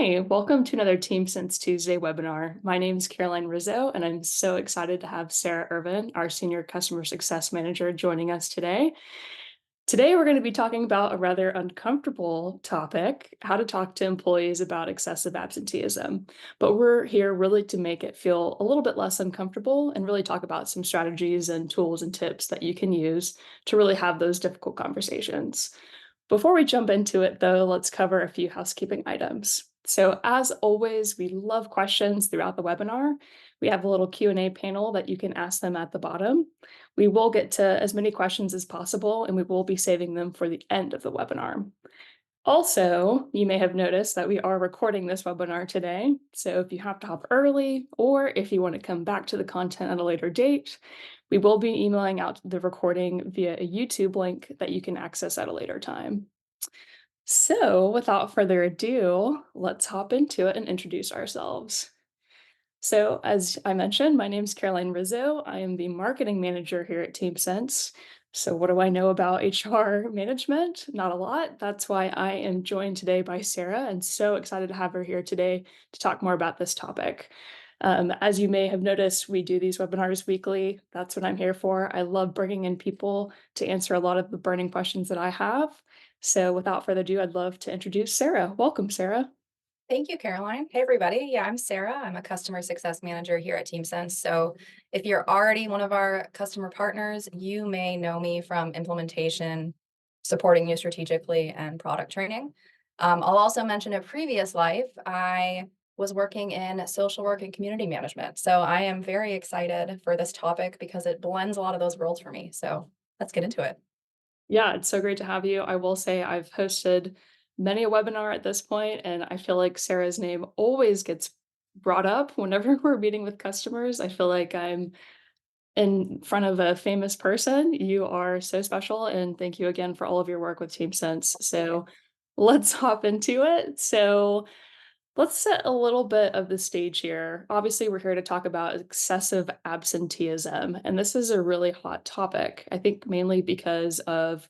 Hi, welcome to another TeamSense Tuesday webinar. My name is Caroline Rizzo, and I'm so excited to have Sarah Ervin, our Senior Customer Success Manager, joining us today. Today, we're going to be talking about a rather uncomfortable topic, how to talk to employees about excessive absenteeism. But we're here really to make it feel a little bit less uncomfortable and really talk about some strategies and tools and tips that you can use to really have those difficult conversations. Before we jump into it, though, let's cover a few housekeeping items. So, as always, we love questions throughout the webinar. We have a little Q&A panel that you can ask them at the bottom. We will get to as many questions as possible, and we will be saving them for the end of the webinar. Also, you may have noticed that we are recording this webinar today. So if you have to hop early, or if you want to come back to the content at a later date, we will be emailing out the recording via a YouTube link that you can access at a later time. So without further ado, let's hop into it and introduce ourselves. So, as I mentioned, my name is Caroline Rizzo. I am the marketing manager here at TeamSense. So, what do I know about HR management? Not a lot. That's why I am joined today by Sarah, and so excited to have her here today to talk more about this topic. As you may have noticed, we do these webinars weekly. That's what I'm here for. I love bringing in people to answer a lot of the burning questions that I have. So, without further ado, I'd love to introduce Sarah. Welcome, Sarah. Thank you, Caroline. Hey, everybody. Yeah, I'm Sarah. I'm a customer success manager here at TeamSense. So if you're already one of our customer partners, you may know me from implementation, supporting you strategically, and product training. I'll also mention a previous life. I was working in social work and community management. So I am very excited for this topic because it blends a lot of those worlds for me. So let's get into it. Yeah, it's so great to have you. I will say I've hosted many a webinar at this point, and I feel like Sarah's name always gets brought up whenever we're meeting with customers. I feel like I'm in front of a famous person. You are so special, and thank you again for all of your work with TeamSense. So let's hop into it. So let's set a little bit of the stage here. Obviously, we're here to talk about excessive absenteeism, and this is a really hot topic. I think mainly because of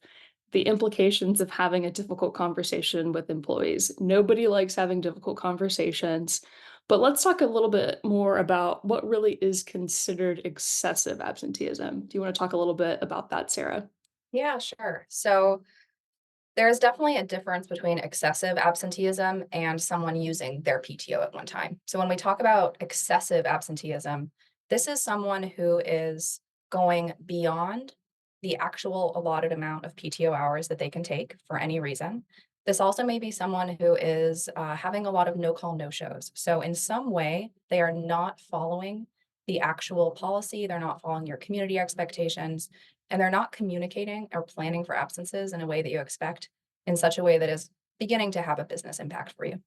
the implications of having a difficult conversation with employees. Nobody likes having difficult conversations, but let's talk a little bit more about what really is considered excessive absenteeism. Do you want to talk a little bit about that, Sarah? Yeah, sure. So there is definitely a difference between excessive absenteeism and someone using their PTO at one time. So when we talk about excessive absenteeism, this is someone who is going beyond the actual allotted amount of PTO hours that they can take for any reason. This also may be someone who is having a lot of no call, no shows. So, in some way, they are not following the actual policy, they're not following your community expectations, and they're not communicating or planning for absences in a way that you expect in such a way that is beginning to have a business impact for you.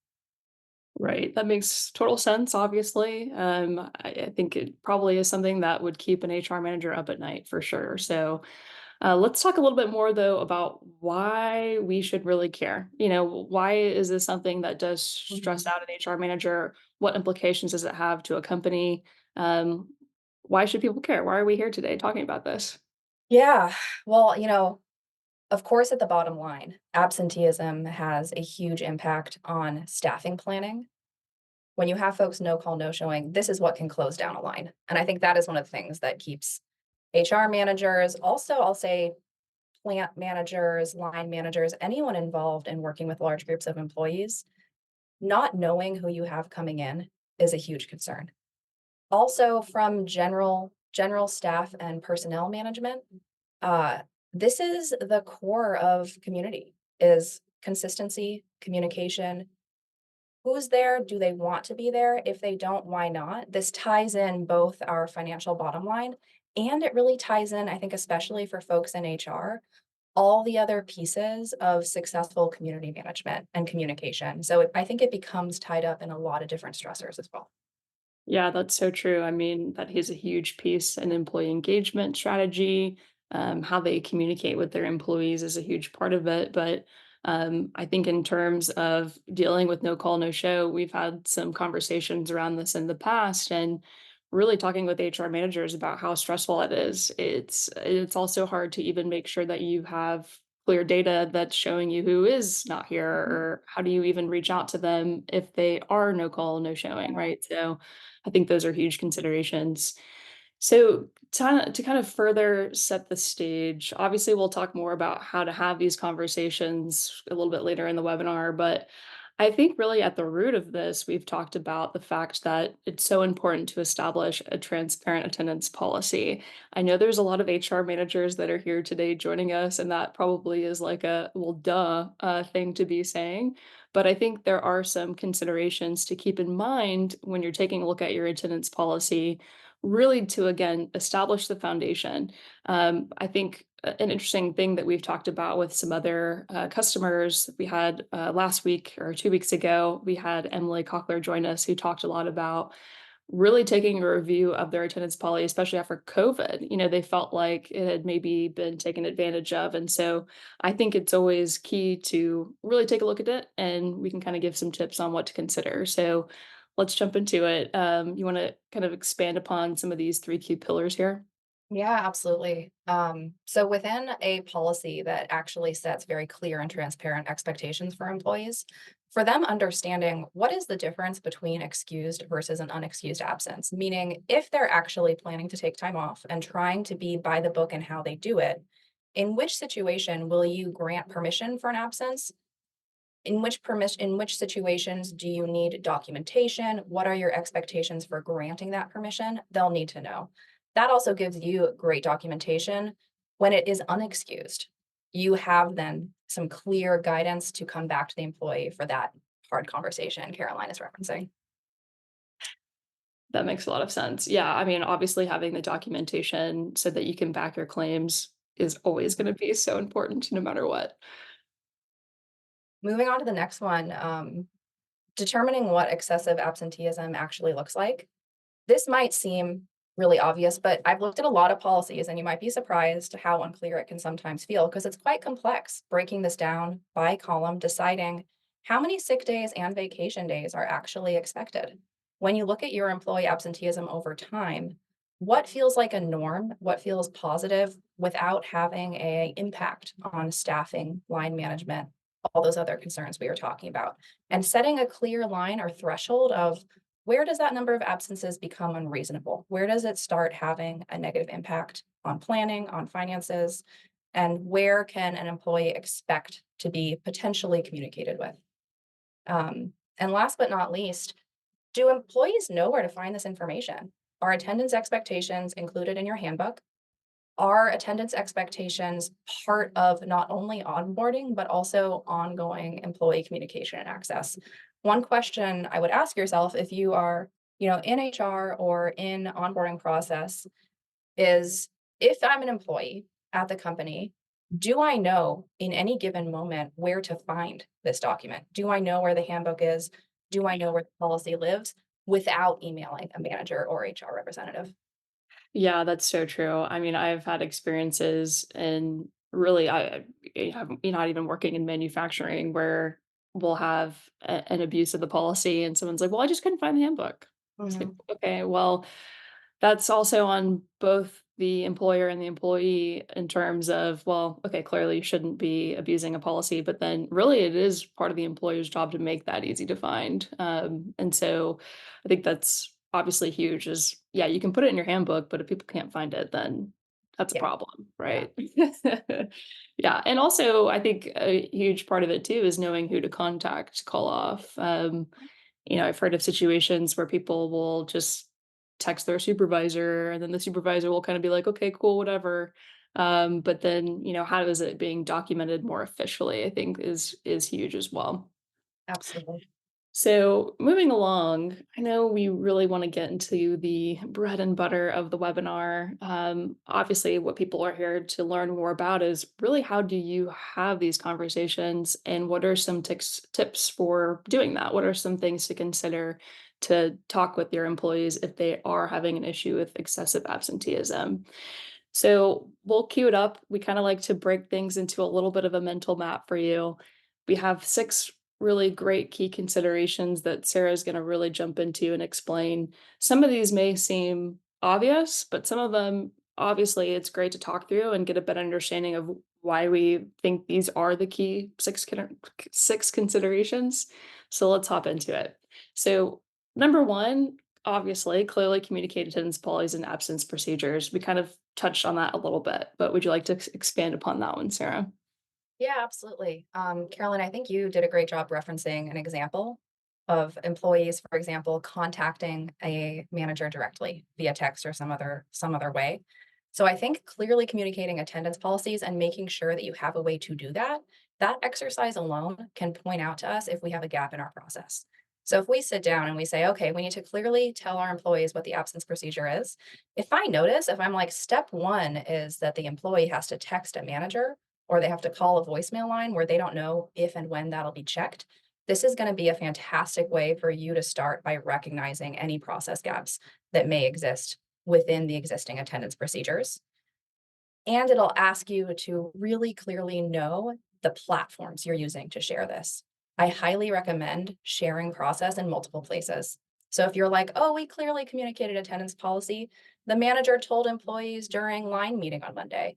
Right. That makes total sense, obviously. I think it probably is something that would keep an HR manager up at night for sure. So let's talk a little bit more, though, about why we should really care. Why is this something that does stress Mhm. out an HR manager? What implications does it have to a company? Um, why should people care? Why are we here today talking about this? Yeah. Well, of course, at the bottom line, absenteeism has a huge impact on staffing planning. When you have folks no call, no showing, this is what can close down a line. And I think that is one of the things that keeps HR managers, also, I'll say plant managers, line managers, anyone involved in working with large groups of employees, not knowing who you have coming in is a huge concern. Also, from general staff and personnel management, uh, this is the core of community, is consistency, communication. Who's there? Do they want to be there? If they don't, why not? This ties in both our financial bottom line, and it really ties in, I think, especially for folks in HR, all the other pieces of successful community management and communication. So I think it becomes tied up in a lot of different stressors as well. Yeah, that's so true. I mean, that is a huge piece in employee engagement strategy. How they communicate with their employees is a huge part of it. But I think in terms of dealing with no call, no show, we've had some conversations around this in the past and really talking with HR managers about how stressful it is. It's also hard to even make sure that you have clear data that's showing you who is not here, Mhm. or how do you even reach out to them if they are no call, no showing, Yeah. right? So I think those are huge considerations. So to kind of further set the stage, obviously we'll talk more about how to have these conversations a little bit later in the webinar, but I think really at the root of this, we've talked about the fact that it's so important to establish a transparent attendance policy. I know there's a lot of HR managers that are here today joining us, and that probably is like a well, duh, thing to be saying. But I think there are some considerations to keep in mind when you're taking a look at your attendance policy, really to again establish the foundation. I think an interesting thing that we've talked about with some other customers we had last week or 2 weeks ago, we had Emily Cochler join us who talked a lot about really taking a review of their attendance policy, especially after COVID. You know, they felt like it had maybe been taken advantage of. And so I think it's always key to really take a look at it and we can kind of give some tips on what to consider. So let's jump into it. You want to kind of expand upon some of these three key pillars here? Yeah, absolutely. So within a policy that actually sets very clear and transparent expectations for employees, for them understanding what is the difference between excused versus an unexcused absence, meaning if they're actually planning to take time off and trying to be by the book in how they do it, in which situation will you grant permission for an absence? In which situations do you need documentation? What are your expectations for granting that permission? They'll need to know. That also gives you great documentation when it is unexcused. You have then some clear guidance to come back to the employee for that hard conversation Caroline is referencing. That makes a lot of sense. Yeah, I mean, obviously having the documentation so that you can back your claims is always going to be so important no matter what. Moving on to the next one, determining what excessive absenteeism actually looks like. This might seem really obvious, but I've looked at a lot of policies and you might be surprised how unclear it can sometimes feel because it's quite complex breaking this down by column, deciding how many sick days and vacation days are actually expected. When you look at your employee absenteeism over time, what feels like a norm, what feels positive without having a impact on staffing, line management, all those other concerns we were talking about, and setting a clear line or threshold of where does that number of absences become unreasonable? Where does it start having a negative impact on planning, on finances? And where can an employee expect to be potentially communicated with? And last but not least, do employees know where to find this information? Are attendance expectations included in your handbook? Are attendance expectations part of not only onboarding, but also ongoing employee communication and access? One question I would ask yourself if you are, in HR or in onboarding process is if I'm an employee at the company, do I know in any given moment where to find this document? Do I know where the handbook is? Do I know where the policy lives without emailing a manager or HR representative? Yeah, that's so true. I mean, I've had experiences and really I'm not even working in manufacturing where we'll have an abuse of the policy and someone's like, "Well, I just couldn't find the handbook." It's like, Mhm. "Okay, well, that's also on both the employer and the employee in terms of, well, okay, clearly you shouldn't be abusing a policy, but then really it is part of the employer's job to make that easy to find. And so I think that's obviously huge is, yeah, you can put it in your handbook, but if people can't find it, then that's a Yeah, problem, yeah. right? Yeah. And also, I think a huge part of it too is knowing who to contact, to call off. I've heard of situations where people will just text their supervisor and then the supervisor will kind of be like, okay, cool, whatever. But then, how is it being documented more officially, I think is huge as well. Absolutely. So moving along, I know we really want to get into the bread and butter of the webinar. Obviously, what people are here to learn more about is really how do you have these conversations and what are some tips for doing that? What are some things to consider to talk with your employees if they are having an issue with excessive absenteeism? So we'll queue it up. We kind of like to break things into a little bit of a mental map for you. We have six really great key considerations that Sarah's going to really jump into and explain. Some of these may seem obvious, but some of them, obviously, it's great to talk through and get a better understanding of why we think these are the key six considerations. So let's hop into it. So number one, obviously, clearly communicate attendance policies and absence procedures. We kind of touched on that a little bit, but would you like to expand upon that one, Sarah? Yeah, absolutely. Carolyn, I think you did a great job referencing an example of employees, for example, contacting a manager directly via text or some other way. So I think clearly communicating attendance policies and making sure that you have a way to do that, that exercise alone can point out to us if we have a gap in our process. So if we sit down and we say, okay, we need to clearly tell our employees what the absence procedure is. If I'm like, step one is that the employee has to text a manager or they have to call a voicemail line where they don't know if and when that'll be checked. This is going to be a fantastic way for you to start by recognizing any process gaps that may exist within the existing attendance procedures. And it'll ask you to really clearly know the platforms you're using to share this. I highly recommend sharing process in multiple places. So if you're like, oh, we clearly communicated attendance policy, the manager told employees during line meeting on Monday.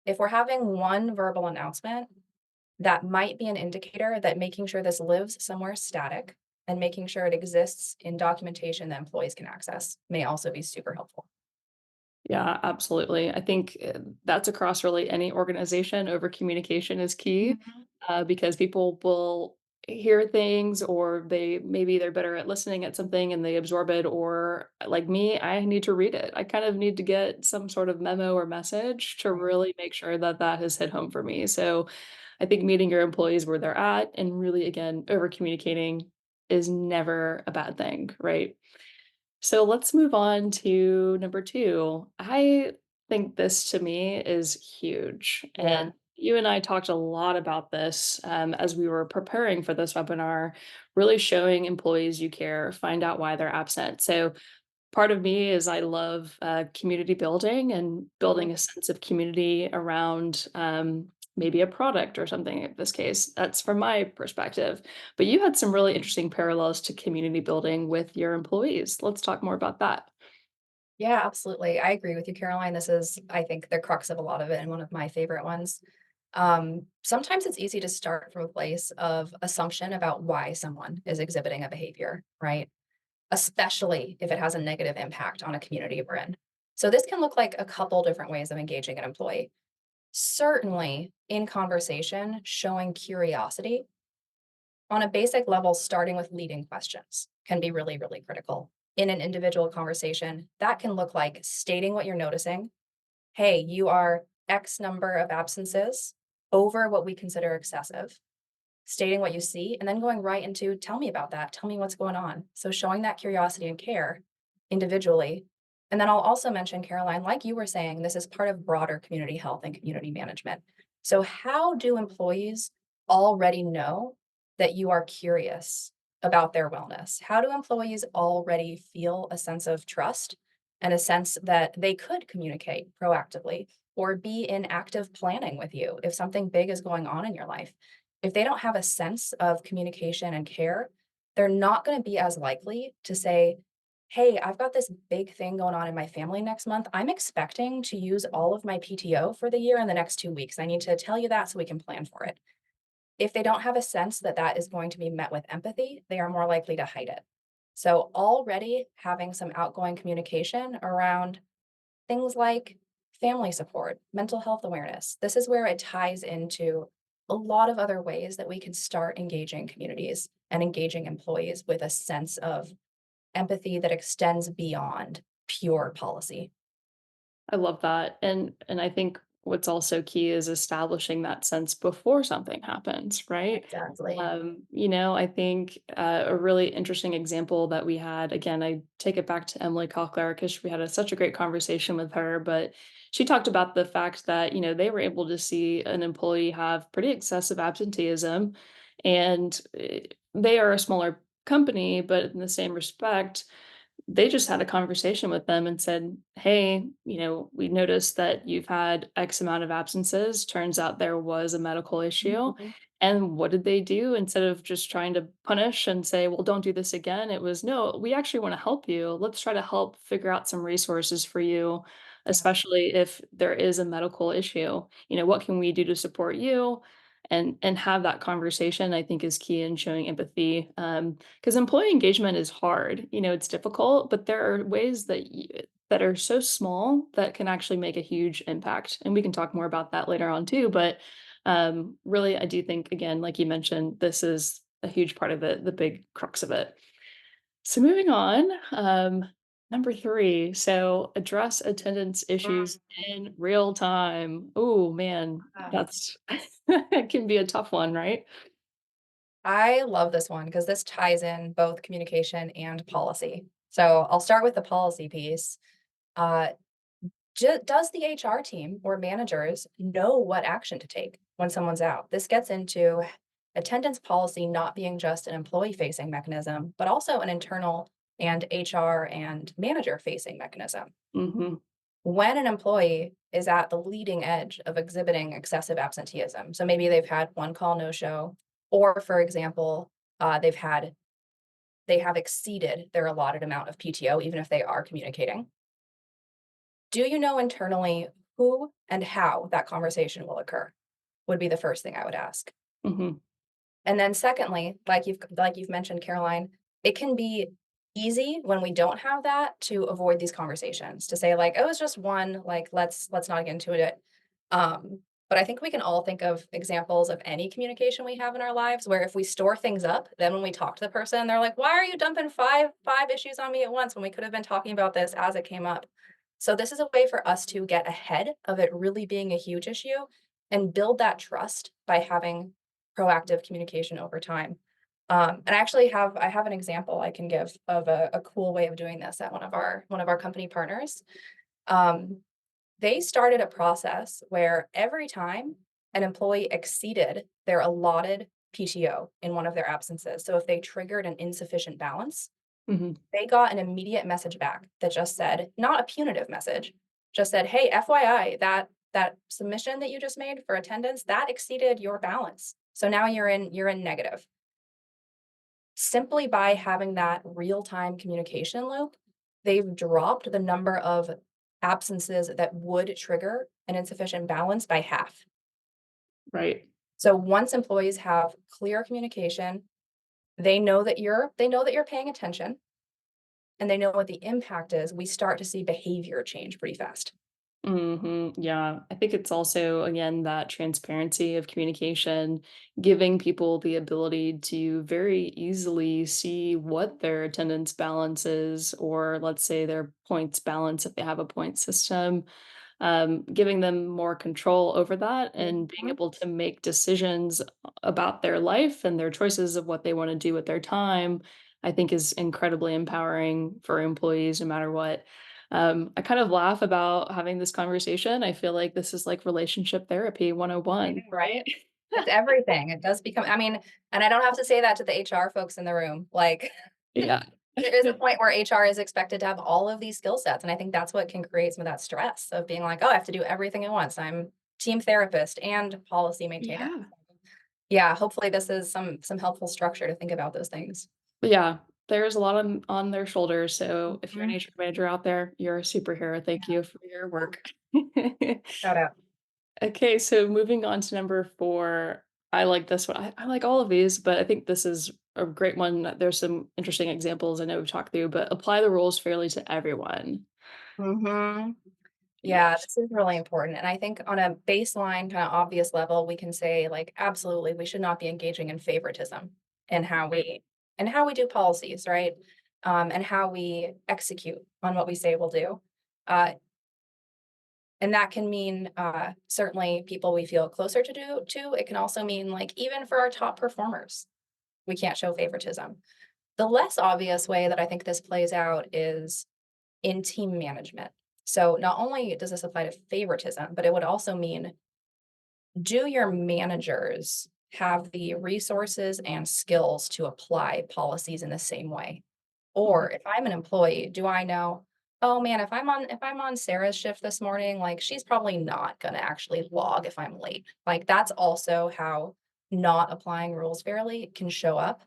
If we're having one verbal announcement, that might be an indicator that making sure this lives somewhere static and making sure it exists in documentation that employees can access may also be super helpful. Yeah, absolutely. I think that's across really any organization. Over communication is key Mhm. because people will hear things, or they're better at listening at something and they absorb it. Or like me, I need to read it. I kind of need to get some sort of memo or message to Right. really make sure that that has hit home for me. So I think meeting your employees where they're at and really, again, over communicating is never a bad thing, right? So let's move on to number 2. I think this to me is huge, Yeah. and you and I talked a lot about this, as we were preparing for this webinar, really showing employees you care, find out why they're absent. So part of me is I love, community building and Mhm. building a sense of community around, maybe a product or something in this case. That's from my perspective. But you had some really interesting parallels to community building with your employees. Let's talk more about that. Yeah, absolutely. I agree with you, Caroline. This is, I think, the crux of a lot of it and one of my favorite ones. Sometimes it's easy to start from a place of assumption about why someone is exhibiting a behavior, right? Especially if it has a negative impact on a community we're in. So this can look like a couple different ways of engaging an employee. Certainly, in conversation, showing curiosity on a basic level, starting with leading questions can be really, really critical. In an individual conversation, that can look like stating what you're noticing. Hey, you are X number of absences over what we consider excessive, stating what you see, and then going right into tell me about that. Tell me what's going on. So showing that curiosity and care individually. And then I'll also mention, Caroline, like you were saying, this is part of broader community health and community management. So, how do employees already know that you are curious about their wellness? How do employees already feel a sense of trust and a sense that they could communicate proactively or be in active planning with you if something big is going on in your life? If they don't have a sense of communication and care, they're not going to be as likely to say, hey, I've got this big thing going on in my family next month. I'm expecting to use all of my PTO for the year in the next 2 weeks. I need to tell you that so we can plan for it. If they don't have a sense that that is going to be met with empathy, they are more likely to hide it. So, already having some outgoing communication around things like family support, mental health awareness. This is where it ties into a lot of other ways that we can start engaging communities and engaging employees with a sense of empathy that extends beyond pure policy. I love that, and I think what's also key is establishing that sense before something happens, right? Exactly. I think, a really interesting example that we had, again, I take it back to Emily Cochler because we had such a great conversation with her, but she talked about the fact that, they were able to see an employee have pretty excessive absenteeism, and, they are a smaller company, but in the same respect, they just had a conversation with them and said, "Hey, we noticed that you've had X amount of absences. Turns out there was a medical issue." Mhm. And what did they do? Instead of just trying to punish and say, "Well, don't do this again," it was, "No, we actually want to help you. Let's try to help figure out some resources for you Yeah. especially if there is a medical issue. What can we do to support you? And have that conversation, I think, is key in showing empathy. Because employee engagement is hard. It's difficult, but there are ways that are so small that can actually make a huge impact. And we can talk more about that later on too. But really, I do think, again, like you mentioned, this is a huge part of the big crux of it. So moving on, number 3, so address attendance issues in real time. Oh man, Mm. that's that can be a tough one, right? I love this one because this ties in both communication and policy. So I'll start with the policy piece. Uh, does the HR team or managers know what action to take when someone's out? This gets into attendance policy not being just an employee facing mechanism, but also an internal and HR and manager facing mechanism. Mhm, When an employee is at the leading edge of exhibiting excessive absenteeism, so maybe they've had one call no show, or for example, they have exceeded their allotted amount of PTO, even if they are communicating. Do you know internally who and how that conversation will occur? Would be the first thing I would ask. mhm, And then secondly, like you've mentioned, Caroline, it can be easy when we don't have that to avoid these conversations, to say like, "Oh, it's just one, like, let's not get into it." But I think we can all think of examples of any communication we have in our lives where if we store things up, then when we talk to the person, they're like, "Why are you dumping five issues on me at once when we could have been talking about this as it came up?" So this is a way for us to get ahead of it really being a huge issue and build that trust by having proactive communication over time. And I have an example I can give of a cool way of doing this at one of our company partners. Um, they started a process where every time an employee exceeded their allotted PTO in one of their absences, so if they triggered an insufficient balance, mhm. they got an immediate message back that just said, not a punitive message, just said, "Hey, FYI, that submission that you just made for attendance, that exceeded your balance. So now you're in negative." Simply by having that real-time communication loop, they've dropped the number of absences that would trigger an insufficient balance by half. Right. So once employees have clear communication, they know that you're paying attention and they know what the impact is, we start to see behavior change pretty fast. Yeah. I think it's also, again, that transparency of communication, giving people the ability to very easily see what their attendance balance is, or let's say their points balance if they have a point system, giving them more control over that and being Mhm. able to make decisions about their life and their choices of what they want to do with their time, I think is incredibly empowering for employees no matter what. I kind of laugh about having this conversation. I feel like this is like relationship therapy I 101, know, right? right? It's everything. It does become I mean, and I don't have to say that to the HR folks in the room, like, Yeah. there is a point where HR is expected to have all of these skill sets, and I think that's what can create some of that stress of being like, "Oh, I have to do everything at once. I'm team therapist and policy maintainer." Yeah. Yeah, hopefully this is some helpful structure to think about those things. Yeah. There's a lot on their shoulders. So if you're an Mhm. HR manager out there, you're a superhero. Thank Yeah. you for your Woo. work. Shout out. Okay, so moving on to number 4, I like this one. I like all of these, but I think this is a great one. There's some interesting examples I know we've talked through, but apply the rules fairly to everyone. Mhm. Yeah, Yes. this is really important, and I think on a baseline, kinda obvious level, we can say, like, absolutely, we should not be engaging in favoritism in Right. how we do policies, right? And how we execute on what we say we'll do. Uh, and that can mean, certainly people we feel closer to. It can also mean, like, even for our top performers, we can't show favoritism. The less obvious way that I think this plays out is in team management. So not only does this apply to favoritism, but it would also mean, do your managers have the resources and skills to apply policies in the same way? Mhm. Or if I'm an employee, do I know, oh man, if I'm on Sarah's shift this morning, like she's probably not going to actually log if I'm late. Like that's also how not applying rules fairly can show up.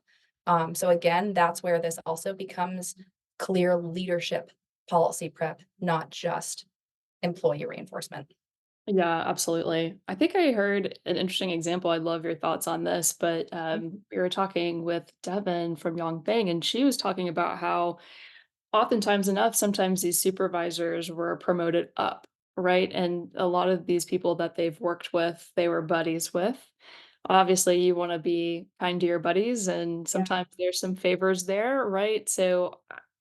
So again, that's where this also becomes clear leadership policy prep, not just employee reinforcement. Yeah, absolutely. I think I heard an interesting example. I'd love your thoughts on this, but we were talking with Devin from Yongbing, and she was talking about how oftentimes enough, sometimes these supervisors were promoted up, right? And a lot of these people that they've worked with, they were buddies with. Obviously, you want to be kind to your buddies, and Yeah. sometimes there's some favors there, right? So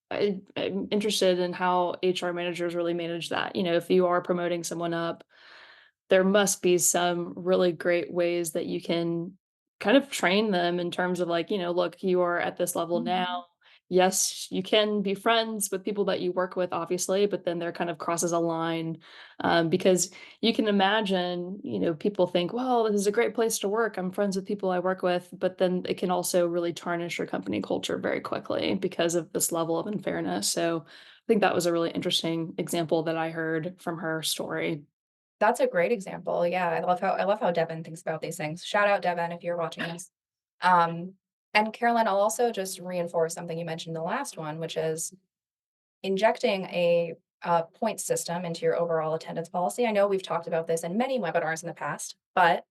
I'm interested in how HR managers really manage that. If you are promoting someone up, there must be some really great ways that you can kind of train them in terms of like, look, you are at this level now. Yes, you can be friends with people that you work with, obviously, but then there kind of crosses a line because you can imagine, people think, well, this is a great place to work. I'm friends with people I work with, but then it can also really tarnish your company culture very quickly because of this level of unfairness. So I think that was a really interesting example that I heard from her story. That's a great example. Yeah, I love how Devin thinks about these things. Shout out Devin if you're watching this. Um, and Caroline, I'll also just reinforce something you mentioned in the last one, which is injecting a point system into your overall attendance policy. I know we've talked about this in many webinars in the past, but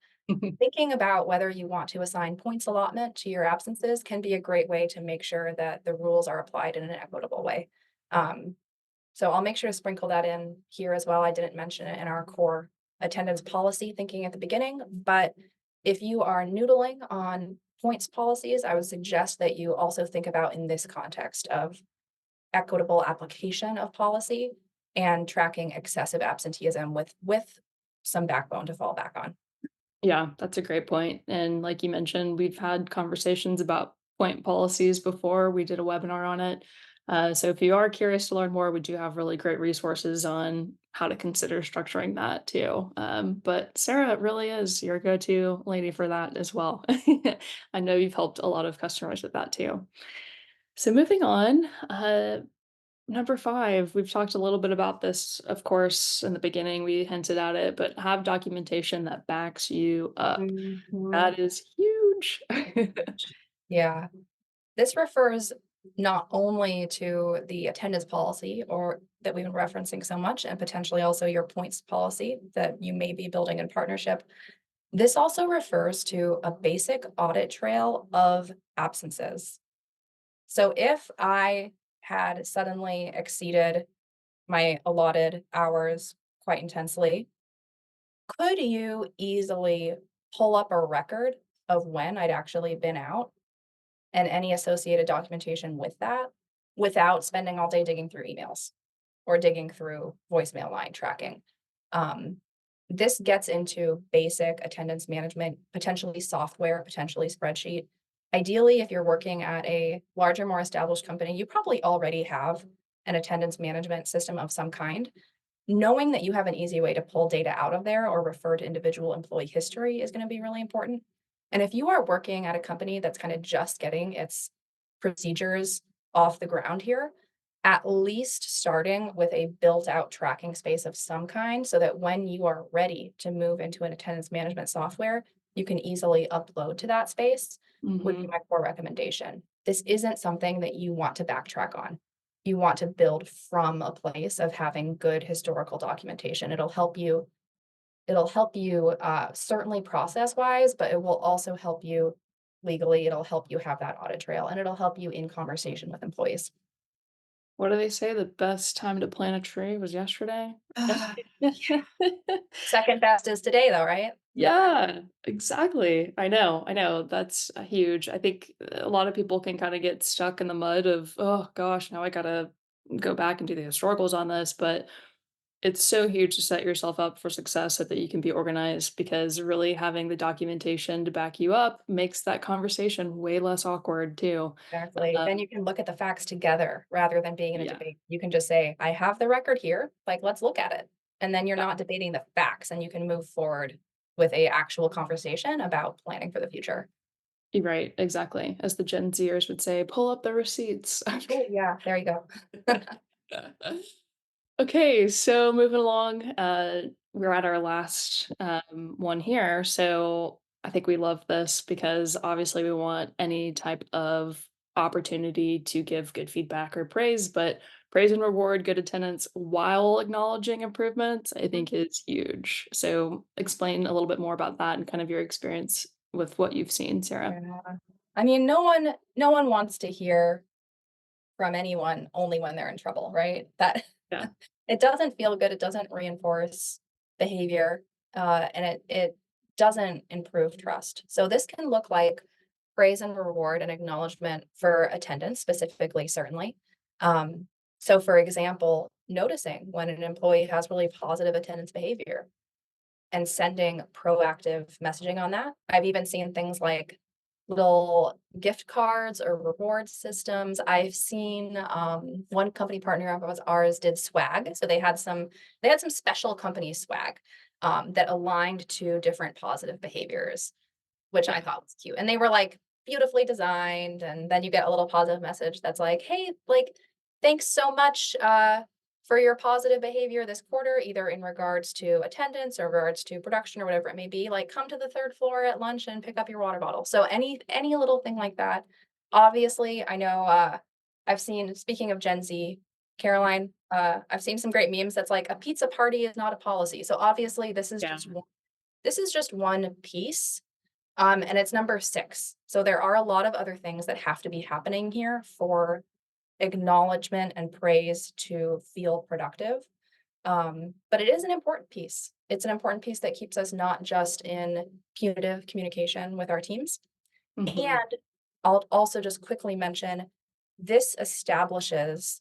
thinking about whether you want to assign points allotment to your absences can be a great way to make sure that the rules are applied in an equitable way. Um, so I'll make sure to sprinkle that in here as well. I didn't mention it in our core attendance policy thinking at the beginning, but if you are noodling on points policies, I would suggest that you also think about in this context of equitable application of policy and tracking excessive absenteeism with some backbone to fall back on. Yeah, that's a great point. And like you mentioned, we've had conversations about point policies before. We did a webinar on it. So if you are curious to learn more, we do have really great resources on how to consider structuring that too. But Sarah really is your go-to lady for that as well. I know you've helped a lot of customers with that too. So moving on, number 5, we've talked a little bit about this, of course, in the beginning, we hinted at it, but have documentation that backs you up. Mhm. That is huge. Yeah. This refers not only to the attendance policy or that we've been referencing so much, and potentially also your points policy that you may be building in partnership. This also refers to a basic audit trail of absences. So if I had suddenly exceeded my allotted hours quite intensely, could you easily pull up a record of when I'd actually been out and any associated documentation with that without spending all day digging through emails or digging through voicemail line tracking? Um, this gets into basic attendance management, potentially software, potentially spreadsheet. Ideally, if you're working at a larger, more established company, you probably already have an attendance management system of some kind. Knowing that you have an easy way to pull data out of there or refer to individual employee history is going to be really important. And if you are working at a company that's kind of just getting its procedures off the ground here, at least starting with a built out tracking space of some kind so that when you are ready to move into an attendance management software, you can easily upload to that space would be Mhm. my core recommendation. This isn't something that you want to backtrack on. You want to build from a place of having good historical documentation. It'll help you certainly process wise, but it will also help you legally. It'll help you have that audit trail and it'll help you in conversation with employees. What do they say? The best time to plant a tree was yesterday? Ah, second best is today though, right? Yeah, exactly. I know, that's, huge. I think a lot of people can kinda get stuck in the mud of, "Oh gosh, now I gotta go back and do the historicals on this," but it's so huge to set yourself up for success so that you can be organized because really having the documentation to back you up makes that conversation way less awkward too. Exactly. Um, Then you can look at the facts together rather than being in a yeah, debate. You can just say, I have the record here, like, let's look at it. And then you're yeah, not debating the facts and you can move forward with a actual conversation about planning for the future. you're right, exactly. As the Gen Zers would say, "Pull up the receipts." Oh, yeah, there you go. Okay, so moving along, we're at our last one here. So I think we love this because obviously we want any type of opportunity to give good feedback or praise, but praise and reward good attendance while acknowledging improvements, I Mhm. think is huge. So explain a little bit more about that and kind of your experience with what you've seen, Sarah. Yeah. I mean, no one wants to hear from anyone only when they're in trouble, right? That Yeah. it doesn't feel good, it doesn't reinforce behavior, and it doesn't improve trust. So this can look like praise and reward and acknowledgement for attendance specifically, certainly. Um, so for example, noticing when an employee has really positive attendance behavior and sending proactive messaging on that. I've even seen things like little gift cards or reward systems. I've seen one company partner of ours did swag, so they had some special company swag that aligned to different positive behaviors, which I Yeah. thought was cute. And they were like beautifully designed. And then you get a little positive message that's like, hey, like, thanks so much for your positive behavior this quarter, either in regards to attendance or regards to production or whatever it may be. Like, come to the third floor at lunch and pick up your water bottle. So any little thing like that. Obviously, I know I've seen, speaking of Gen Z, Caroline, I've seen some great memes that's like a pizza party is not a policy. So obviously Yeah. this is just one piece and it's number 6. So there are a lot of other things that have to be happening here for acknowledgement and praise to feel productive. But it is an important piece. It's an important piece that keeps us not just in punitive communication with our teams. Mhm. And I'll also just quickly mention this establishes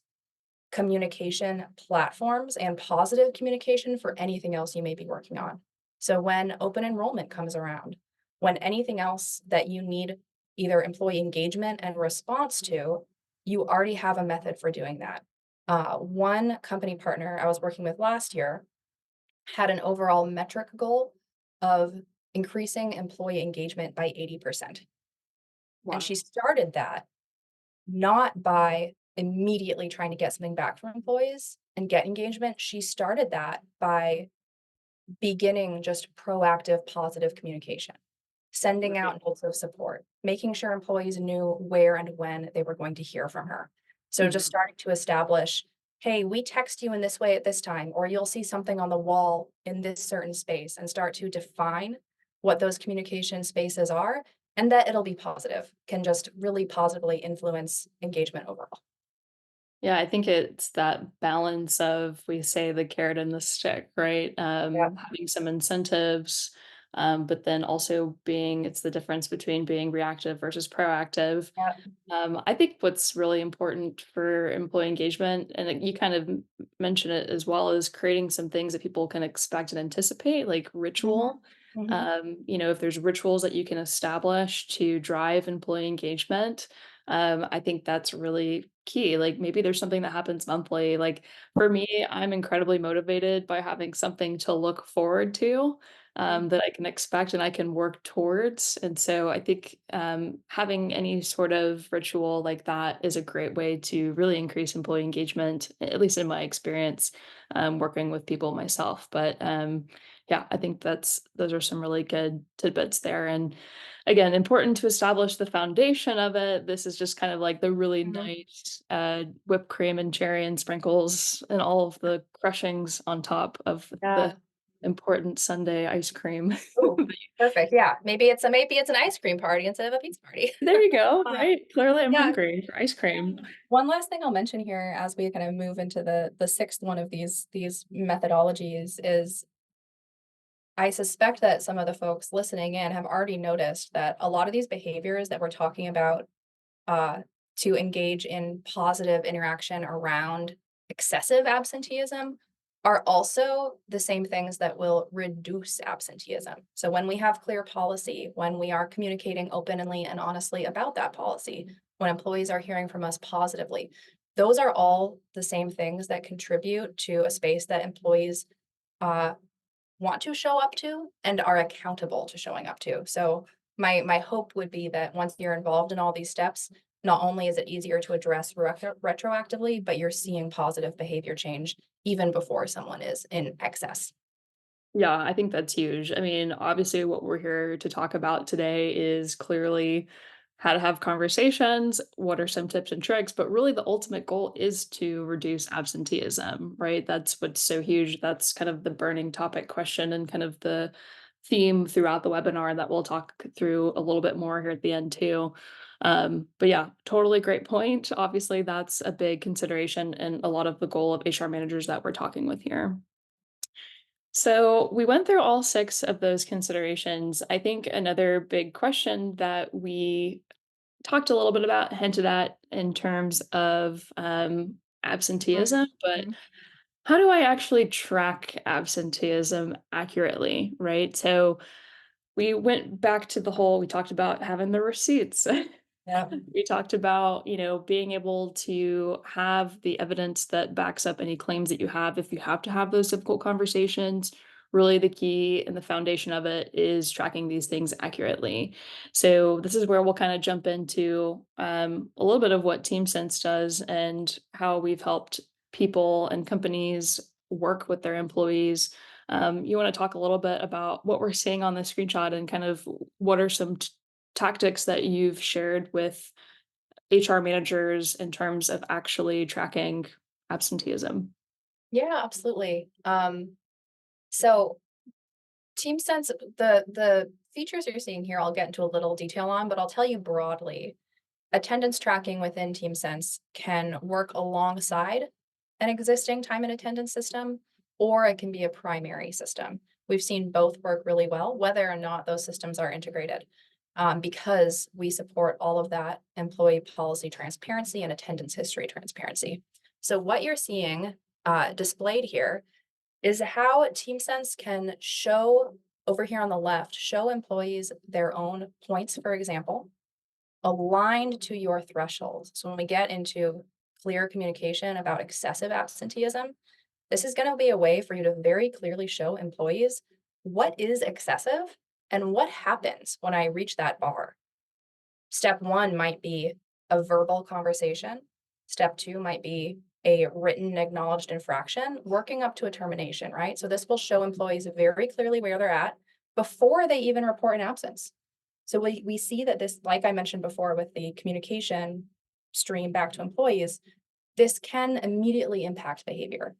communication platforms and positive communication for anything else you may be working on. So when open enrollment comes around, when anything else that you need either employee engagement and response to, you already have a method for doing that. One company partner I was working with last year had an overall metric goal of increasing employee engagement by 80%. And she Wow. started that not by immediately trying to get something back from employees and get engagement. She started that by beginning just proactive, positive communication, sending Right. out notes of support, making sure employees knew where and when they were going to hear from her. So just Mhm. starting to establish, hey, we text you in this way at this time, or you'll see something on the wall in this certain space, and start to define what those communication spaces are, and that it'll be positive, can just really positively influence engagement overall. Yeah, I think it's that balance of we say the carrot and the stick, right? Yeah, Having some incentives, but then also being it's the difference between being reactive versus proactive. yeah, I think what's really important for employee engagement, and you kind of mention it as well, is creating some things that people can expect and anticipate, like mhm, ritual. mhm, If there's rituals that you can establish to drive employee engagement, I think that's really key. Like maybe there's something that happens monthly. Like for me, I'm incredibly motivated by having something to look forward to mhm, that I can expect and I can work towards. And so I think having any sort of ritual like that is a great way to really increase employee engagement, at least in my experience, working with people myself. But yeah, I think those are some really good tidbits there. And again, important to establish the foundation of it. This is just kind of like the really mhm. nice whipped cream and cherry and sprinkles and all of the crushings on top of the Yeah. important Sunday ice cream. Ooh, perfect, yeah. Maybe it's an ice cream party instead of a pizza party. There you go, Uh, right? Clearly, I'm yeah, hungry for ice cream. one last thing I'll mention here as we kind of move into the 6th one of these methodologies is I suspect that some of the folks listening in have already noticed that a lot of these behaviors that we're talking about uh, to engage in positive interaction around excessive absenteeism are also the same things that will reduce absenteeism. So when we have clear policy, when we are communicating openly and honestly about that policy, when employees are hearing from us positively, those are all the same things that contribute to a space that employees uh, want to show up to and are accountable to showing up to. So my hope would be that once you're involved in all these steps, not only is it easier to address retroactively, but you're seeing positive behavior change even before someone is in excess. Yeah, I think that's huge. I mean, obviously, what we're here to talk about today is clearly how to have conversations, what are some tips and tricks, but really the ultimate goal is to reduce absenteeism, right? That's what's so huge. That's kind of the burning topic question and kind of the theme throughout the webinar that we'll talk through a little bit more here at the end too. But yeah, totally great point. Obviously, that's a big consideration and a lot of the goal of HR managers that we're talking with here. So we went through all six of those considerations. I think another big question that we talked a little bit about, hinted at in terms of absenteeism, but Mhm. how do I actually track absenteeism accurately, right? So we went back to the whole, we talked about having the receipts. Yeah. We talked about, being able to have the evidence that backs up any claims that you have if you have to have those difficult conversations. Really, the key and the foundation of it is tracking these things accurately. So, this is where we'll kind of jump into a little bit of what TeamSense does and how we've helped people and companies work with their employees. You want to talk a little bit about what we're seeing on the screenshot and kind of what are some tactics that you've shared with HR managers in terms of actually tracking absenteeism? Yeah, absolutely. So TeamSense, the features you're seeing here, I'll get into a little detail on, but I'll tell you broadly. Attendance tracking within TeamSense can work alongside an existing time and attendance system, or it can be a primary system. We've seen both work really well, whether or not those systems are integrated, because we support all of that employee policy transparency and attendance history transparency. So, what you're seeing displayed here is how TeamSense can show over here on the left, show employees their own points, for example, aligned to your thresholds. So when we get into clear communication about excessive absenteeism, this is going to be a way for you to very clearly show employees what is excessive and what happens when I reach that bar. Step one might be a verbal conversation. Step two might be a written acknowledged infraction, working up to a termination, right? So this will show employees very clearly where they're at before they even report an absence. So we see that this, like I mentioned before, with the communication stream back to employees, this can immediately impact behavior.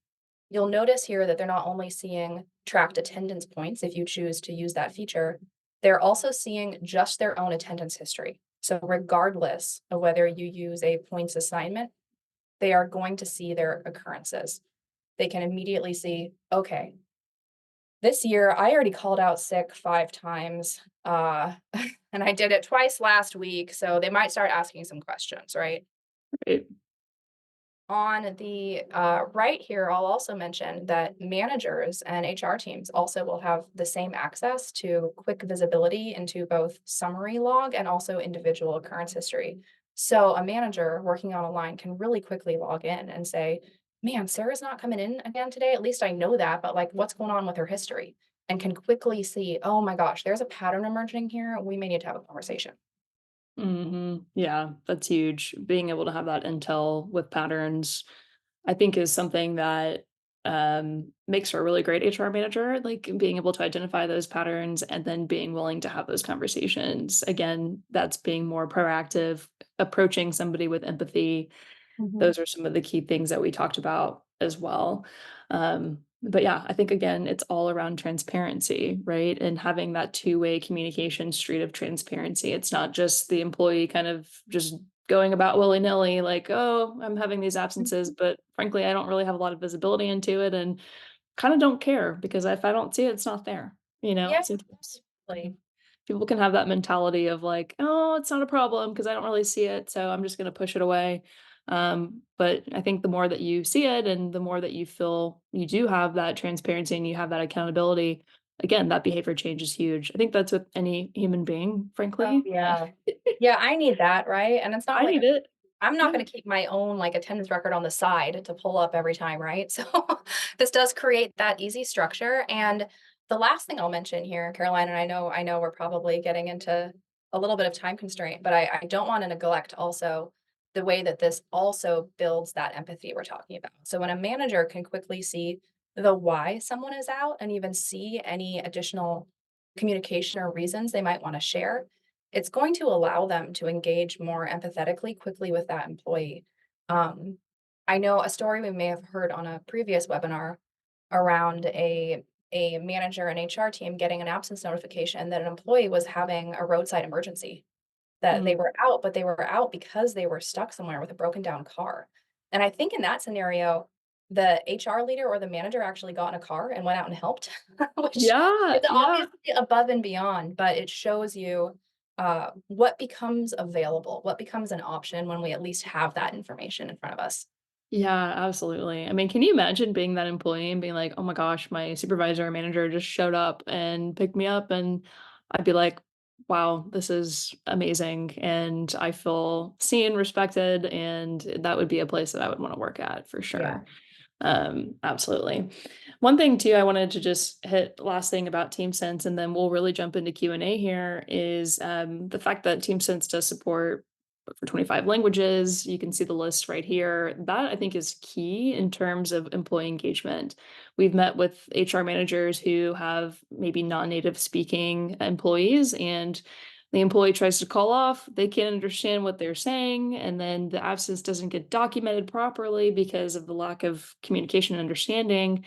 You'll notice here that they're not only seeing tracked attendance points if you choose to use that feature, they're also seeing just their own attendance history. So, regardless of whether you use a points assignment, they are going to see their occurrences. They can immediately see, okay, this year I already called out sick 5 times, and I did it twice last week. So, they might start asking some questions, right? Right. On the right here, I'll also mention that managers and HR teams also will have the same access to quick visibility into both summary log and also individual occurrence history. So a manager working on a line can really quickly log in and say, man, Sarah's not coming in again today. At least I know that, but like what's going on with her history? And can quickly see, oh my gosh, there's a pattern emerging here. We may need to have a conversation. Yeah, that's huge. Being able to have that intel with patterns, I think, is something that makes for a really great HR manager. Like being able to identify those patterns and then being willing to have those conversations. Again, that's being more proactive, approaching somebody with empathy. Mhm. Those are some of the key things that we talked about as well. But yeah, I think again, it's all around transparency, right? And having that two-way communication street of transparency. It's not just the employee kind of just going about willy-nilly, like, oh, I'm having these absences, but frankly, I don't really have a lot of visibility into it and kind of don't care because if I don't see it, it's not there. Yeah, Sometimes absolutely. people can have that mentality of like, "Oh, it's not a problem because I don't really see it, so I'm just gonna push it away." But I think the more that you see it and the more that you feel you do have that transparency and you have that accountability, again, that behavior change is huge. I think that's with any human being, Oh, frankly. yeah. Yeah, I need that, right? And it's not I like need it. I'm not Yeah. gonna keep my own, like, attendance record on the side to pull up every time, right? So, this does create that easy structure, and the last thing I'll mention here, Caroline, and I know we're probably getting into a little bit of time constraint, but I don't wanna neglect also the way that this also builds that empathy we're talking about. So, when a manager can quickly see the why someone is out and even see any additional communication or reasons they might wanna share, it's going to allow them to engage more empathetically quickly with that employee. Um, I know a story we may have heard on a previous webinar around a manager and HR team getting an absence notification that an employee was having a roadside emergency, that they Mm. were out, but they were out because they were stuck somewhere with a broken down car. And I think in that scenario, the HR leader or the manager actually got in a car and went out and helped, which Yeah, is yeah. obviously above and beyond, but it shows you what becomes available, what becomes an option when we at least have that information in front of us. Yeah, absolutely. I mean, can you imagine being that employee and being like, "Oh my gosh, my supervisor or manager just showed up and picked me up," and I'd be like, "Wow, this is amazing," and I feel seen, respected, and that would be a place that I would wanna work at for Yeah. sure. Absolutely. One thing too, I wanted to just hit last thing about TeamSense, and then we'll really jump into Q&A here is the fact that TeamSense does support for 25 languages. You can see the list right here. That I think is key in terms of employee engagement. We've met with HR managers who have maybe non-native speaking employees, and the employee tries to call off, they can't understand what they're saying, and then the absence doesn't get documented properly because of the lack of communication and understanding.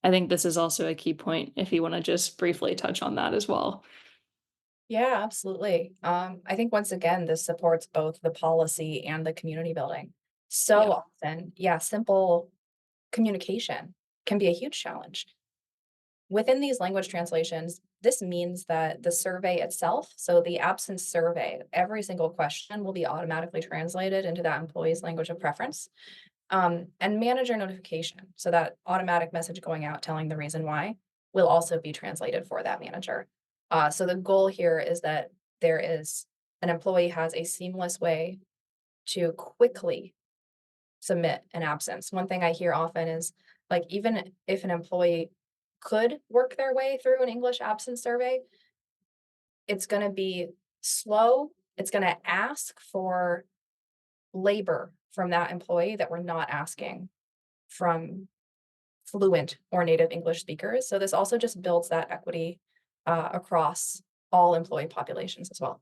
I think this is also a key point if you want to just briefly touch on that as well. Yeah, absolutely. I think once again, this supports both the policy and the community building. So Yeah. often, yeah, simple communication can be a huge challenge. Within these language translations, this means that the survey itself, so the absence survey, every single question will be automatically translated into that employee's language of preference. And manager notification, so that automatic message going out telling the reason why, will also be translated for that manager. So the goal here is that there is an employee has a seamless way to quickly submit an absence. One thing I hear often is like, even if an employee could work their way through an English absence survey, it's going to be slow. It's going to ask for labor from that employee that we're not asking from fluent or native English speakers. So this also just builds that equity across all employee populations as well.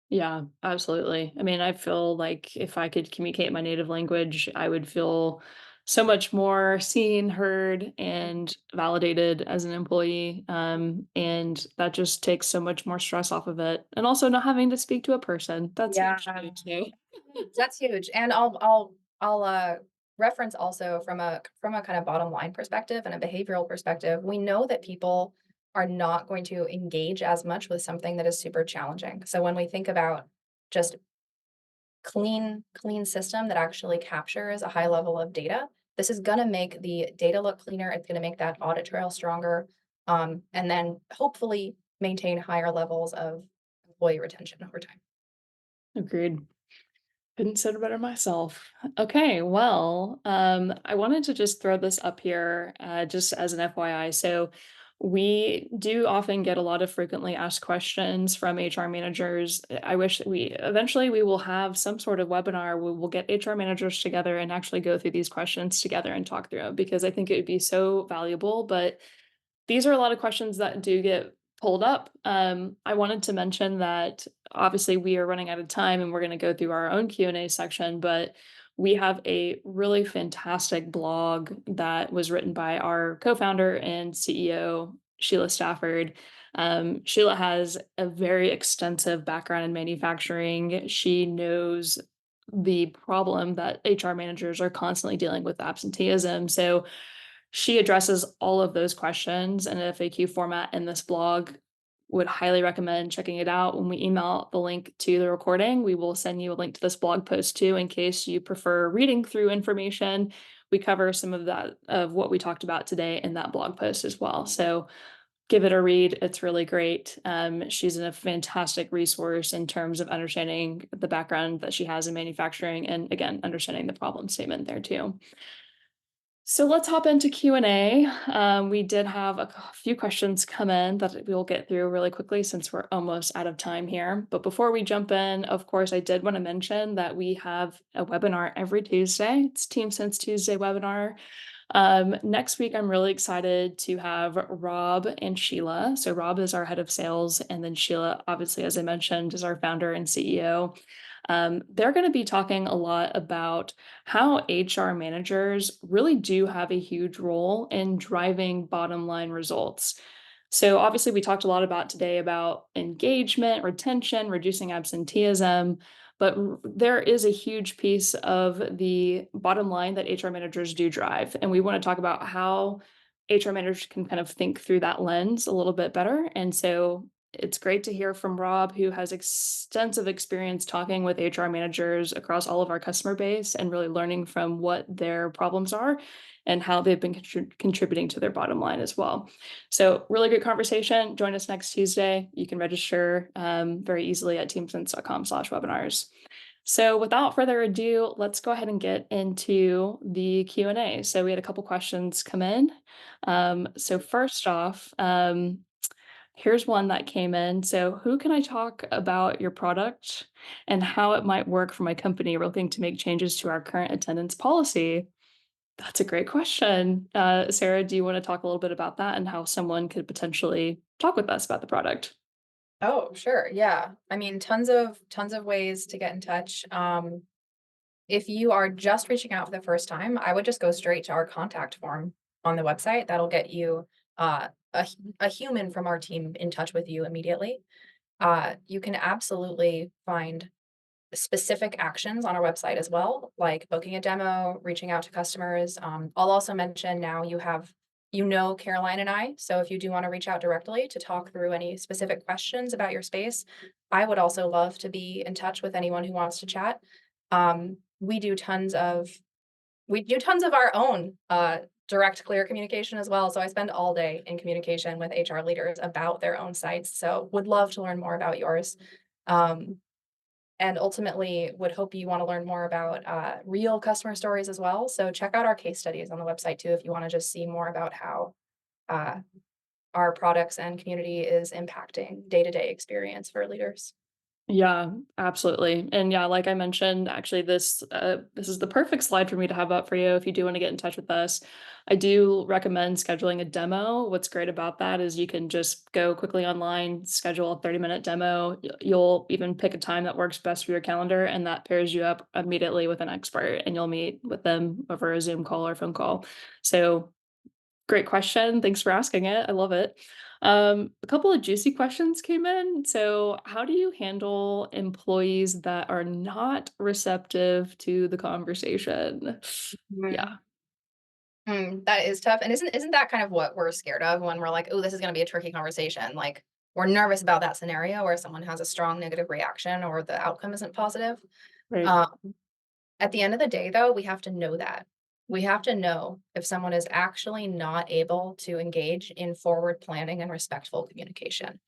Yeah, absolutely. I mean, I feel like if I could communicate my native language, I would feel so much more seen, heard, and validated as an employee. And that just takes so much more stress off of it. And also not having to speak to a person. That's Yeah, huge too. So that's huge. And I'll reference also from a kind of bottom line perspective and a behavioral perspective. We know that people are not going to engage as much with something that is super challenging. So when we think about just clean system that actually captures a high level of data, this is going to make the data look cleaner. It's going to make that audit trail stronger, and then hopefully maintain higher levels of employee retention over time. agreed. Couldn't said it better myself. Okay, well, I wanted to just throw this up here, just as an FYI. So, we do often get a lot of frequently asked questions from HR managers. I wish that we eventually we will have some sort of webinar. We will get HR managers together and actually go through these questions together and talk through them because I think it would be so valuable. But these are a lot of questions that do get pulled up. I wanted to mention that obviously we are running out of time and we're going to go through our own Q&A section, but we have a really fantastic blog that was written by our co-founder and CEO, Sheila Stafford. Sheila has a very extensive background in manufacturing. She knows the problem that HR managers are constantly dealing with absenteeism. So she addresses all of those questions in a FAQ format in this blog. Would highly recommend checking it out. When we email the link to the recording, we will send you a link to this blog post too, in case you prefer reading through information. We cover some of that of what we talked about today in that blog post as well. So give it a read. It's really great. She's a fantastic resource in terms of understanding the background that she has in manufacturing and again, understanding the problem statement there too. So let's hop into Q&A. We did have a few questions come in that we'll get through really quickly since we're almost out of time here. But before we jump in, of course, I did want to mention that we have a webinar every Tuesday. It's TeamSense Tuesday webinar. Next week, I'm really excited to have Rob and Sheila. So, Rob is our head of sales, and then Sheila, obviously, as I mentioned, is our founder and CEO. They're going to be talking a lot about how HR managers really do have a huge role in driving bottom line results. So, obviously, we talked a lot about today about engagement, retention, reducing absenteeism. But there is a huge piece of the bottom line that HR managers do drive. And we want to talk about how HR managers can kind of think through that lens a little bit better. And so it's great to hear from Rob, who has extensive experience talking with HR managers across all of our customer base and really learning from what their problems are and how they've been contributing to their bottom line as well. So, really good conversation. Join us next Tuesday. You can register very easily at teamsense.com/webinars. So, without further ado, let's go ahead and get into the Q&A. So, we had a couple questions come in. So, first off, here's one that came in. So, who can I talk about your product and how it might work for my company? We're looking to make changes to our current attendance policy. That's a great question. Sarah, do you want to talk a little bit about that and how someone could potentially talk with us about the product? Oh, sure. Yeah. I mean, tons of ways to get in touch. If you are just reaching out for the first time, I would just go straight to our contact form on the website. That'll get you a human from our team in touch with you immediately. You can absolutely find specific actions on our website as well, like booking a demo, reaching out to customers. I'll also mention now Caroline and I. So if you do want to reach out directly to talk through any specific questions about your space, I would also love to be in touch with anyone who wants to chat. Um, we do tons of we do tons of our own direct, clear communication as well. So I spend all day in communication with HR leaders about their own sites. So would love to learn more about yours. Um, and ultimately would hope you want to learn more about real customer stories as well. So check out our case studies on the website too if you want to just see more about how uh, our products and community is impacting day-to-day experience for leaders. Yeah, absolutely. And yeah, like I mentioned, actually this is the perfect slide for me to have up for you if you do want to get in touch with us. I do recommend scheduling a demo. What's great about that is you can just go quickly online, schedule a 30-minute demo. You'll even pick a time that works best for your calendar and that pairs you up immediately with an expert and you'll meet with them over a Zoom call or phone call. So great question. Thanks for asking it. I love it. A couple of juicy questions came in. So, how do you handle employees that are not receptive to the conversation? Yeah, Mhm. That is tough. And isn't that kind of what we're scared of when we're like, oh, this is going to be a tricky conversation? Like we're nervous about that scenario where someone has a strong negative reaction or the outcome isn't positive. right. Um, At the end of the day, though, we have to know that. We have to know if someone is actually not able to engage in forward planning and respectful communication.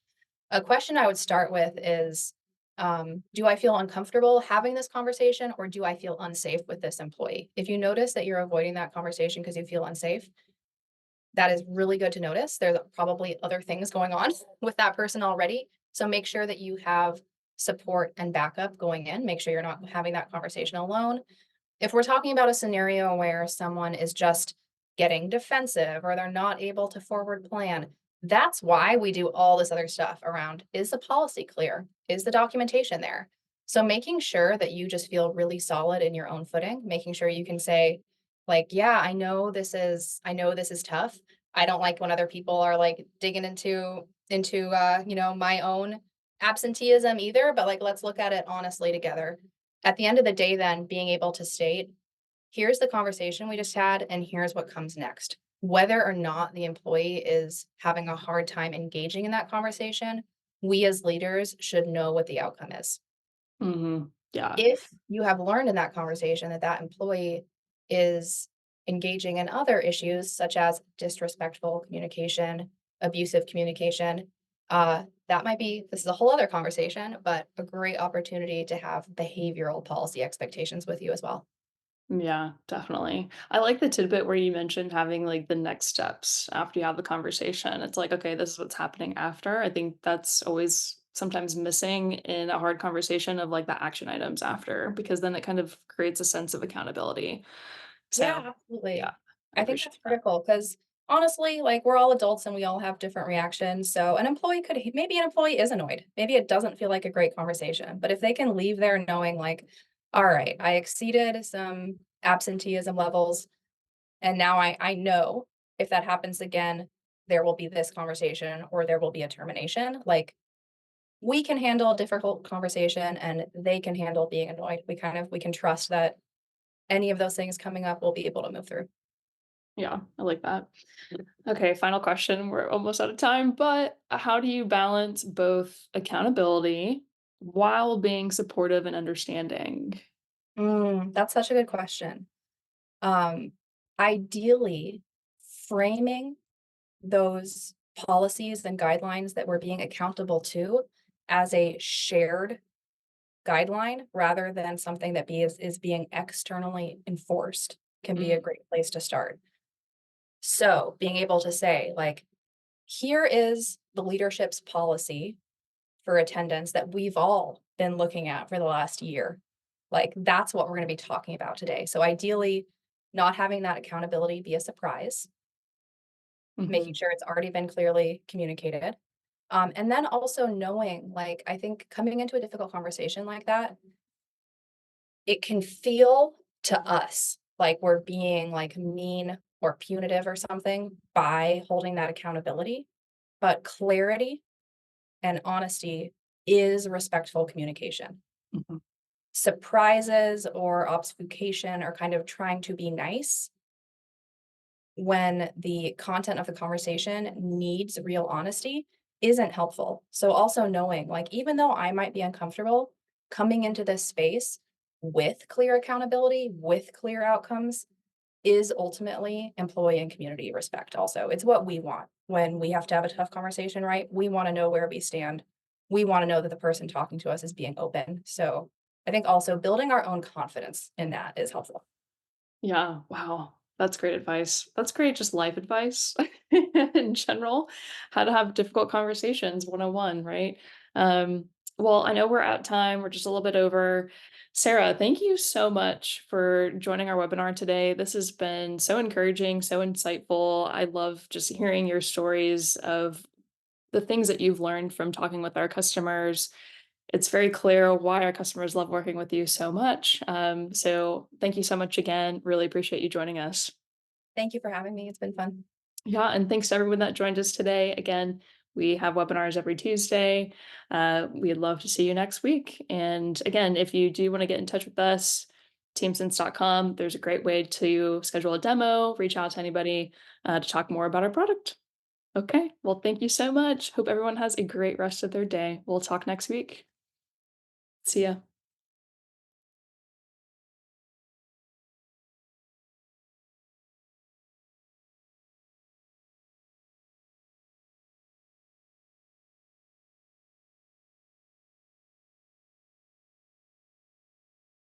A question I would start with is do I feel uncomfortable having this conversation or do I feel unsafe with this employee? If you notice that you're avoiding that conversation because you feel unsafe, that is really good to notice. There's probably other things going on with that person already. So make sure that you have support and backup going in. Make sure you're not having that conversation alone. If we're talking about a scenario where someone is just getting defensive or they're not able to forward plan, that's why we do all this other stuff around is the policy clear? Is the documentation there? So making sure that you just feel really solid in your own footing, making sure you can say, like, yeah, I know this is tough. I don't like when other people are like digging into my own absenteeism either, but like let's look at it honestly together at the end of the day, then being able to state, here's the conversation we just had, and here's what comes next. Whether or not the employee is having a hard time engaging in that conversation, we as leaders should know what the outcome is. Yeah. If you have learned in that conversation that that employee is engaging in other issues, such as disrespectful communication, abusive communication, this is a whole other conversation, but a great opportunity to have behavioral policy expectations with you as well. Yeah, definitely. I like the tidbit where you mentioned having like the next steps after you have the conversation. It's like, okay, this is what's happening after. I think that's always sometimes missing in a hard conversation of like the action items after, because then it kind of creates a sense of accountability. Yeah, So, yeah, absolutely. I I think that's appreciate that. critical because honestly, like we're all adults and we all have different reactions. So maybe an employee is annoyed. Maybe it doesn't feel like a great conversation. But if they can leave there knowing like, all right, I exceeded some absenteeism levels and now I know if that happens again, there will be this conversation or there will be a termination. Like we can handle a difficult conversation and they can handle being annoyed. We can trust that any of those things coming up will be able to move through. Yeah, I like that. Okay, final question. We're almost out of time, but how do you balance both accountability while being supportive and understanding? That's such a good question. Um, Ideally, framing those policies and guidelines that we're being accountable to as a shared guideline rather than something that is being externally enforced can be Mm, a great place to start. So, being able to say, like, here is the leadership's policy for attendance that we've all been looking at for the last year. Like, that's what we're going to be talking about today. So, ideally, not having that accountability be a surprise, making mhm, sure it's already been clearly communicated. And then also knowing, like, I think coming into a difficult conversation like that, it can feel to us like we're being like mean or punitive or something by holding that accountability. But clarity and honesty is respectful communication. mhm, Surprises or obfuscation or kind of trying to be nice when the content of the conversation needs real honesty isn't helpful. So also knowing like even though I might be uncomfortable coming into this space with clear accountability, with clear outcomes is ultimately employee and community respect also. It's what we want when we have to have a tough conversation, right? We want to know where we stand. We want to know that the person talking to us is being open. So I think also building our own confidence in that is helpful. yeah, wow, that's great advice. That's great just life advice in general, how to have difficult conversations 101, right? Um, well, I know we're at time, we're just a little bit over. Sarah, thank you so much for joining our webinar today. This has been so encouraging, so insightful. I love just hearing your stories of the things that you've learned from talking with our customers. It's very clear why our customers love working with you so much. So thank you so much again. Really appreciate you joining us. Thank you for having me. It's been fun. Yeah, and thanks to everyone that joined us today. Again, we have webinars every Tuesday. We'd love to see you next week. And again, if you do want to get in touch with us, teamsense.com, there's a great way to schedule a demo, reach out to anybody to talk more about our product. Okay, well, thank you so much. Hope everyone has a great rest of their day. We'll talk next week. See ya.